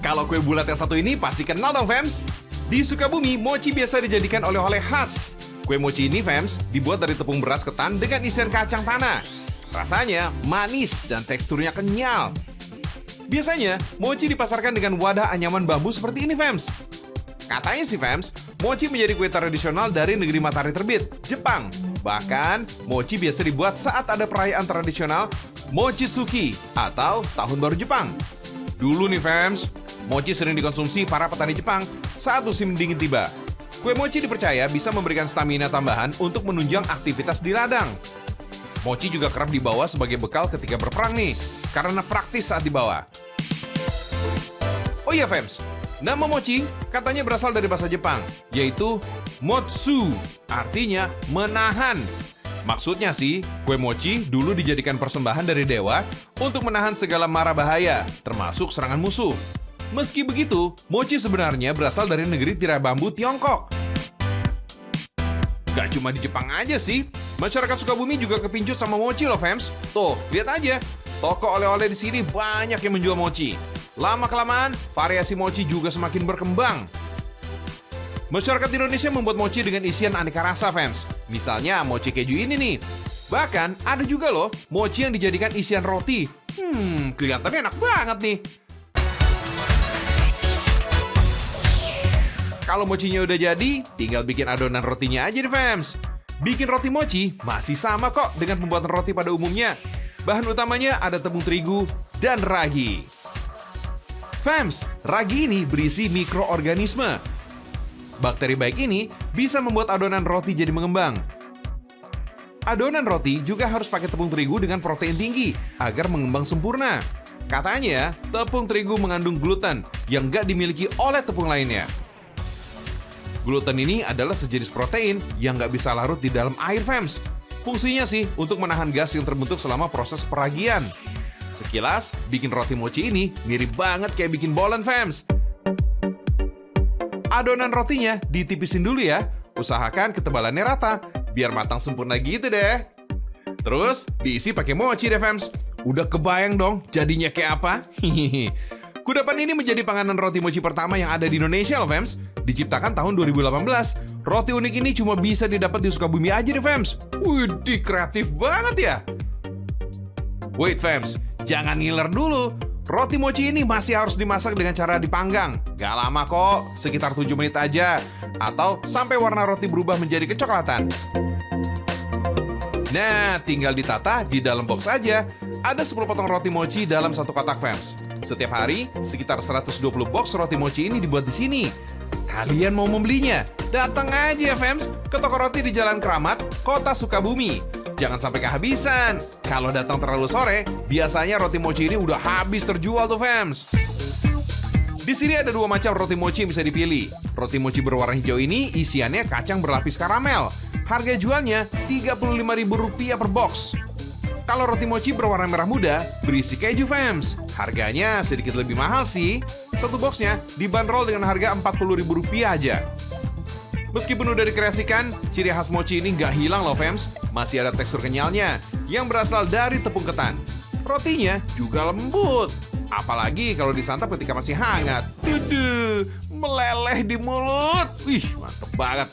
Kalau kue bulat yang satu ini pasti kenal dong, fams. Di Sukabumi, mochi biasa dijadikan oleh-oleh khas. Kue mochi ini, fams, dibuat dari tepung beras ketan dengan isian kacang tanah. Rasanya manis dan teksturnya kenyal. Biasanya, mochi dipasarkan dengan wadah anyaman bambu seperti ini, fams. Katanya sih, fams, mochi menjadi kue tradisional dari negeri matahari terbit, Jepang. Bahkan, mochi biasa dibuat saat ada perayaan tradisional Mochitsuki atau Tahun Baru Jepang. Dulu nih, fams, mochi sering dikonsumsi para petani Jepang saat musim dingin tiba. Kue mochi dipercaya bisa memberikan stamina tambahan untuk menunjang aktivitas di ladang. Mochi juga kerap dibawa sebagai bekal ketika berperang nih, karena praktis saat dibawa. Oh iya, fams, nama mochi katanya berasal dari bahasa Jepang, yaitu motsu, artinya menahan. Maksudnya sih, kue mochi dulu dijadikan persembahan dari dewa untuk menahan segala mara bahaya, termasuk serangan musuh. Meski begitu, mochi sebenarnya berasal dari negeri tirai bambu Tiongkok. Gak cuma di Jepang aja sih, masyarakat Sukabumi juga kepincut sama mochi loh, fams. Tuh, lihat aja, toko oleh-oleh di sini banyak yang menjual mochi. Lama-kelamaan, variasi mochi juga semakin berkembang. Masyarakat Indonesia membuat mochi dengan isian aneka rasa, fams. Misalnya mochi keju ini nih. Bahkan ada juga loh mochi yang dijadikan isian roti. Kelihatannya enak banget nih. Kalau mochinya udah jadi, tinggal bikin adonan rotinya aja deh, fams. Bikin roti mochi masih sama kok dengan pembuatan roti pada umumnya. Bahan utamanya ada tepung terigu dan ragi. Fams, ragi ini berisi mikroorganisme. Bakteri baik ini bisa membuat adonan roti jadi mengembang. Adonan roti juga harus pakai tepung terigu dengan protein tinggi agar mengembang sempurna. Katanya, tepung terigu mengandung gluten yang nggak dimiliki oleh tepung lainnya. Gluten ini adalah sejenis protein yang nggak bisa larut di dalam air, fams. Fungsinya sih untuk menahan gas yang terbentuk selama proses peragian. Sekilas, bikin roti mochi ini mirip banget kayak bikin bolen, fams. Adonan rotinya ditipisin dulu ya. Usahakan ketebalannya rata, biar matang sempurna gitu deh. Terus, diisi pakai mochi deh, fams. Udah kebayang dong jadinya kayak apa? Kudapan ini menjadi panganan roti mochi pertama yang ada di Indonesia loh, fams. Diciptakan tahun 2018. Roti unik ini cuma bisa didapat di Sukabumi aja deh, fams. Widih, kreatif banget ya. Wait, fams, jangan ngiler dulu. Roti mochi ini masih harus dimasak dengan cara dipanggang. Gak lama kok, sekitar 7 menit aja. Atau sampai warna roti berubah menjadi kecoklatan. Nah, tinggal ditata di dalam box aja. Ada 10 potong roti mochi dalam satu kotak, fams. Setiap hari, sekitar 120 box roti mochi ini dibuat di sini. Kalian mau membelinya? Datang aja, fams, ke toko roti di Jalan Keramat, Kota Sukabumi. Jangan sampai kehabisan. Kalau datang terlalu sore, biasanya roti mochi ini udah habis terjual tuh, fams. Di sini ada 2 macam roti mochi yang bisa dipilih. Roti mochi berwarna hijau ini isiannya kacang berlapis karamel. Harga jualnya Rp35.000 per box. Kalau roti mochi berwarna merah muda, berisi keju, fams. Harganya sedikit lebih mahal sih. Satu boxnya dibanderol dengan harga Rp40.000 aja. Meskipun udah dikreasikan, ciri khas mochi ini nggak hilang loh, fams. Masih ada tekstur kenyalnya yang berasal dari tepung ketan. Rotinya juga lembut. Apalagi kalau disantap ketika masih hangat. Meleleh di mulut. Wih, mantep banget.